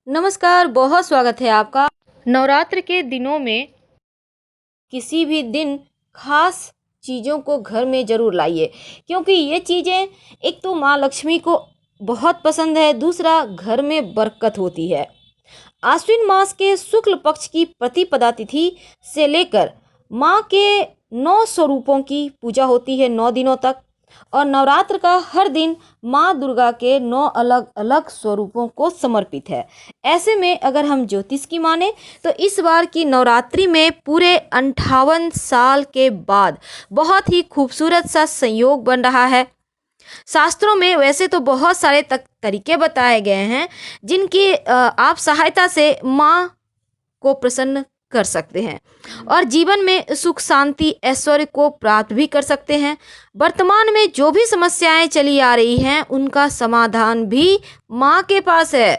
नमस्कार, बहुत स्वागत है आपका। नवरात्र के दिनों में किसी भी दिन खास चीज़ों को घर में ज़रूर लाइए, क्योंकि ये चीज़ें एक तो माँ लक्ष्मी को बहुत पसंद है, दूसरा घर में बरकत होती है। आश्विन मास के शुक्ल पक्ष की प्रतिपदा तिथि से लेकर माँ के 9 स्वरूपों की पूजा होती है 9 दिनों तक। और नवरात्र का हर दिन माँ दुर्गा के 9 अलग अलग स्वरूपों को समर्पित है। ऐसे में अगर हम ज्योतिष की माने तो इस बार की नवरात्रि में पूरे 58 साल के बाद बहुत ही खूबसूरत सा संयोग बन रहा है। शास्त्रों में वैसे तो बहुत सारे तरीके बताए गए हैं जिनकी आप सहायता से माँ को प्रसन्न कर सकते हैं और जीवन में सुख शांति ऐश्वर्य को प्राप्त भी कर सकते हैं। वर्तमान में जो भी समस्याएं चली आ रही हैं उनका समाधान भी माँ के पास है।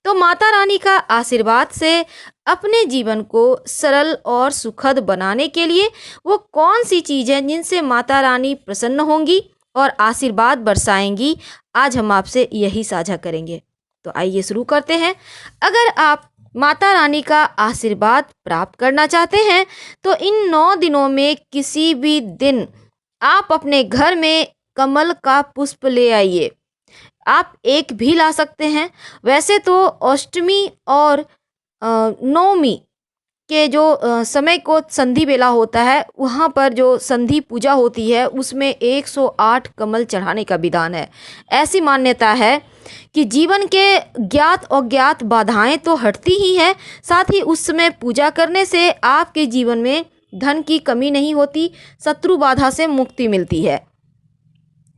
तो माता रानी का आशीर्वाद से अपने जीवन को सरल और सुखद बनाने के लिए वो कौन सी चीज़ें जिनसे माता रानी प्रसन्न होंगी और आशीर्वाद बरसाएंगी, आज हम आपसे यही साझा करेंगे। तो आइए शुरू करते हैं। अगर आप माता रानी का आशीर्वाद प्राप्त करना चाहते हैं तो इन 9 दिनों में किसी भी दिन आप अपने घर में कमल का पुष्प ले आइए। आप एक भी ला सकते हैं। वैसे तो अष्टमी और नवमी के जो समय को संधि बेला होता है, वहाँ पर जो संधि पूजा होती है उसमें 108 कमल चढ़ाने का विधान है। ऐसी मान्यता है कि जीवन के ज्ञात और ज्ञात बाधाएं तो हटती ही हैं, साथ ही उस समय पूजा करने से आपके जीवन में धन की कमी नहीं होती, शत्रु बाधा से मुक्ति मिलती है।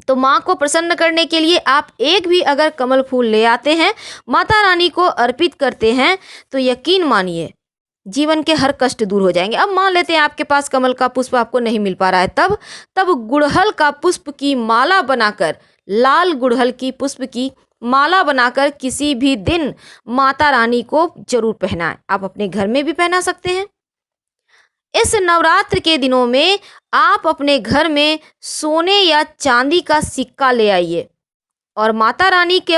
तो माँ को प्रसन्न करने के लिए आप एक भी अगर कमल फूल ले आते हैं, माता रानी को अर्पित करते हैं, तो यकीन मानिए जीवन के हर कष्ट दूर हो जाएंगे। अब मान लेते हैं आपके पास कमल का पुष्प आपको नहीं मिल पा रहा है, तब गुड़हल का पुष्प की माला बनाकर, लाल गुड़हल की पुष्प की माला बनाकर किसी भी दिन माता रानी को जरूर पहनाएं। आप अपने घर में भी पहना सकते हैं। इस नवरात्र के दिनों में आप अपने घर में सोने या चांदी का सिक्का ले आइए और माता रानी के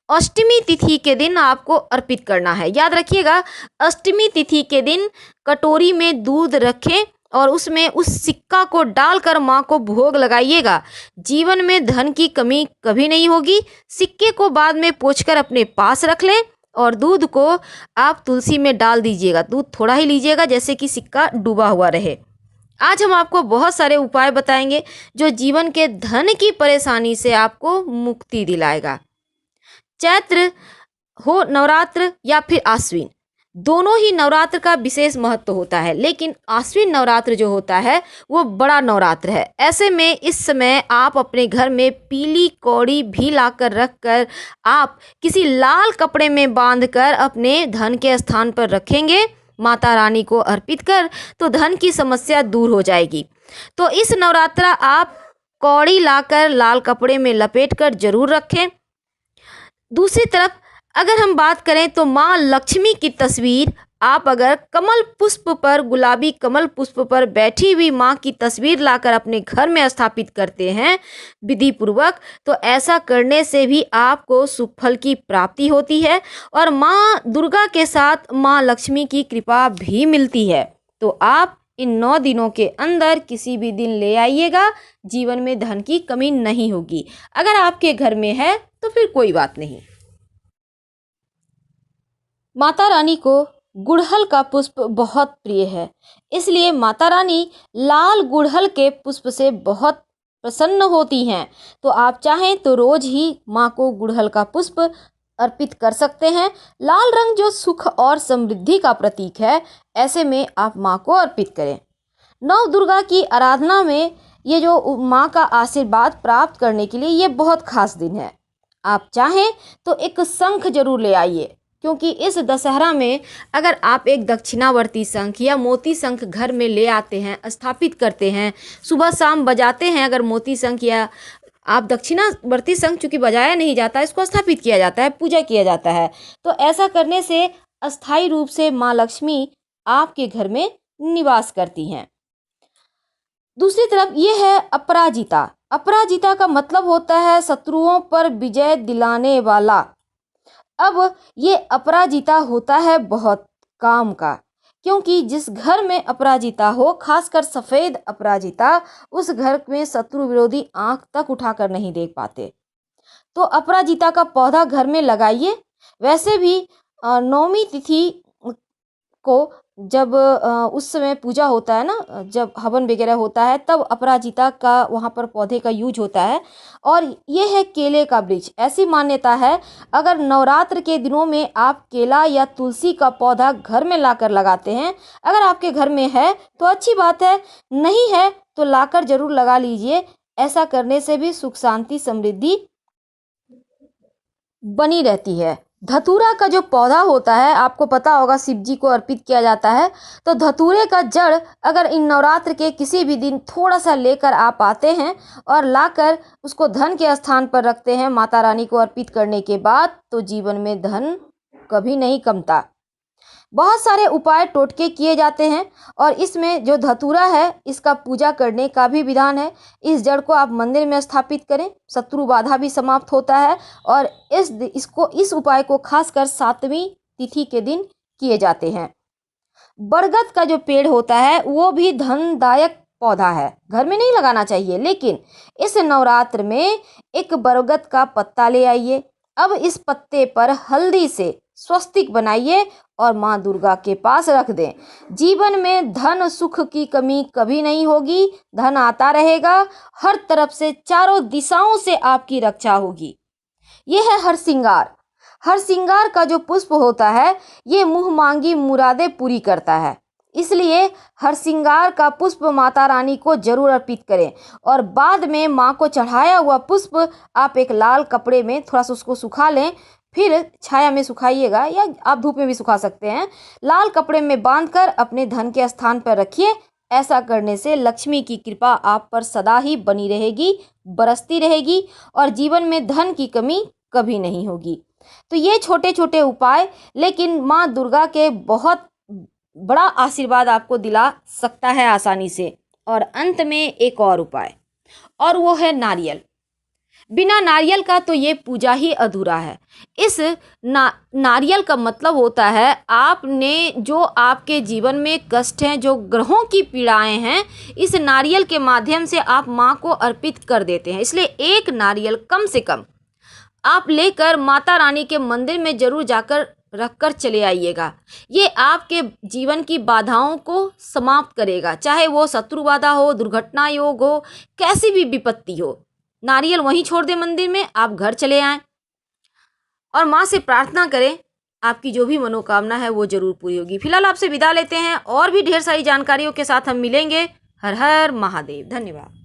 अष्टमी तिथि के दिन आपको अर्पित करना है। याद रखिएगा, अष्टमी तिथि के दिन कटोरी में दूध रखें और उसमें उस सिक्का को डालकर माँ को भोग लगाइएगा। जीवन में धन की कमी कभी नहीं होगी। सिक्के को बाद में पोंछकर अपने पास रख लें और दूध को आप तुलसी में डाल दीजिएगा। दूध थोड़ा ही लीजिएगा जैसे कि सिक्का डूबा हुआ रहे। आज हम आपको बहुत सारे उपाय बताएंगे जो जीवन के धन की परेशानी से आपको मुक्ति दिलाएगा। चैत्र हो नवरात्र या फिर आश्विन, दोनों ही नवरात्र का विशेष महत्व होता है, लेकिन आश्विन नवरात्र जो होता है वो बड़ा नवरात्र है। ऐसे में इस समय आप अपने घर में पीली कौड़ी भी लाकर रखकर आप किसी लाल कपड़े में बांधकर अपने धन के स्थान पर रखेंगे, माता रानी को अर्पित कर, तो धन की समस्या दूर हो जाएगी। तो इस नवरात्र आप कौड़ी लाकर लाल कपड़े में लपेट कर जरूर रखें। दूसरी तरफ अगर हम बात करें तो माँ लक्ष्मी की तस्वीर आप अगर कमल पुष्प पर, गुलाबी कमल पुष्प पर बैठी हुई माँ की तस्वीर लाकर अपने घर में स्थापित करते हैं विधि पूर्वक, तो ऐसा करने से भी आपको शुभ फल की प्राप्ति होती है और माँ दुर्गा के साथ माँ लक्ष्मी की कृपा भी मिलती है। तो आप इन 9 दिनों के अंदर किसी भी दिन ले आइएगा, जीवन में धन की कमी नहीं होगी। अगर आपके घर में है तो फिर कोई बात नहीं। माता रानी को गुड़हल का पुष्प बहुत प्रिय है, इसलिए माता रानी लाल गुड़हल के पुष्प से बहुत प्रसन्न होती हैं। तो आप चाहें तो रोज ही माँ को गुड़हल का पुष्प अर्पित कर सकते हैं। लाल रंग जो सुख और समृद्धि का प्रतीक है, ऐसे में आप माँ को अर्पित करें। नव दुर्गा की आराधना में ये जो माँ का आशीर्वाद प्राप्त करने के लिए ये बहुत खास दिन है। आप चाहें तो एक शंख जरूर ले आइए, क्योंकि इस दशहरा में अगर आप एक दक्षिणावर्ती शंख या मोती शंख घर में ले आते हैं, स्थापित करते हैं, सुबह शाम बजाते हैं, अगर मोती शंख या आप दक्षिणावर्ती शंख चूँकि बजाया नहीं जाता, इसको स्थापित किया जाता है, पूजा किया जाता है, तो ऐसा करने से अस्थायी रूप से माँ लक्ष्मी आपके घर में निवास करती हैं। दूसरी तरफ ये है अपराजिता। अपराजिता का मतलब होता है शत्रुओं पर विजय दिलाने वाला। अब ये अपराजिता होता है बहुत काम का, क्योंकि जिस घर में अपराजिता हो, खासकर सफेद अपराजिता, उस घर में शत्रु विरोधी आंख तक उठाकर नहीं देख पाते। तो अपराजिता का पौधा घर में लगाइए। वैसे भी नौमी तिथि को जब उस समय पूजा होता है ना, जब हवन वगैरह होता है, तब अपराजिता का वहाँ पर पौधे का यूज होता है। और ये है केले का वृक्ष। ऐसी मान्यता है, अगर नवरात्र के दिनों में आप केला या तुलसी का पौधा घर में लाकर लगाते हैं, अगर आपके घर में है तो अच्छी बात है, नहीं है तो लाकर जरूर लगा लीजिए। ऐसा करने से भी सुख शांति समृद्धि बनी रहती है। धतूरा का जो पौधा होता है, आपको पता होगा, शिव जी को अर्पित किया जाता है। तो धतूरे का जड़ अगर इन नवरात्र के किसी भी दिन थोड़ा सा लेकर आप आते हैं और लाकर उसको धन के स्थान पर रखते हैं माता रानी को अर्पित करने के बाद, तो जीवन में धन कभी नहीं कमता। बहुत सारे उपाय टोटके किए जाते हैं और इसमें जो धतूरा है, इसका पूजा करने का भी विधान है। इस जड़ को आप मंदिर में स्थापित करें, शत्रु बाधा भी समाप्त होता है। और इस उपाय को खासकर 7वीं तिथि के दिन किए जाते हैं। बरगद का जो पेड़ होता है वो भी धनदायक पौधा है, घर में नहीं लगाना चाहिए, लेकिन इस नवरात्र में एक बरगद का पत्ता ले आइए। अब इस पत्ते पर हल्दी से स्वस्तिक बनाइए और माँ दुर्गा के पास रख दें। जीवन में धन सुख की कमी कभी नहीं होगी, धन आता रहेगा, हर तरफ से चारों दिशाओं से आपकी रक्षा होगी। ये है हरसिंगार। हरसिंगार का जो पुष्प होता है, ये मुंह मांगी मुरादें पूरी करता है, इसलिए हरसिंगार का पुष्प माता रानी को जरूर अर्पित करें। और बाद में माँ को चढ़ाया हुआ पुष्प आप एक लाल कपड़े में थोड़ा सा उसको सुखा लें, फिर छाया में सुखाइएगा या आप धूप में भी सुखा सकते हैं। लाल कपड़े में बांधकर अपने धन के स्थान पर रखिए। ऐसा करने से लक्ष्मी की कृपा आप पर सदा ही बनी रहेगी, बरसती रहेगी और जीवन में धन की कमी कभी नहीं होगी। तो ये छोटे छोटे उपाय, लेकिन माँ दुर्गा के बहुत बड़ा आशीर्वाद आपको दिला सकता है आसानी से। और अंत में एक और उपाय, और वो है नारियल। बिना नारियल का तो ये पूजा ही अधूरा है। इस नारियल का मतलब होता है, आपने जो आपके जीवन में कष्ट हैं, जो ग्रहों की पीड़ाएं हैं, इस नारियल के माध्यम से आप माँ को अर्पित कर देते हैं। इसलिए एक नारियल कम से कम आप लेकर माता रानी के मंदिर में जरूर जाकर रखकर चले आइएगा। ये आपके जीवन की बाधाओं को समाप्त करेगा, चाहे वो शत्रु बाधा हो, दुर्घटना योग हो, कैसी भी विपत्ति हो। नारियल वहीं छोड़ दें मंदिर में, आप घर चले आएं और माँ से प्रार्थना करें, आपकी जो भी मनोकामना है वो जरूर पूरी होगी। फिलहाल आपसे विदा लेते हैं, और भी ढेर सारी जानकारियों के साथ हम मिलेंगे। हर हर महादेव। धन्यवाद।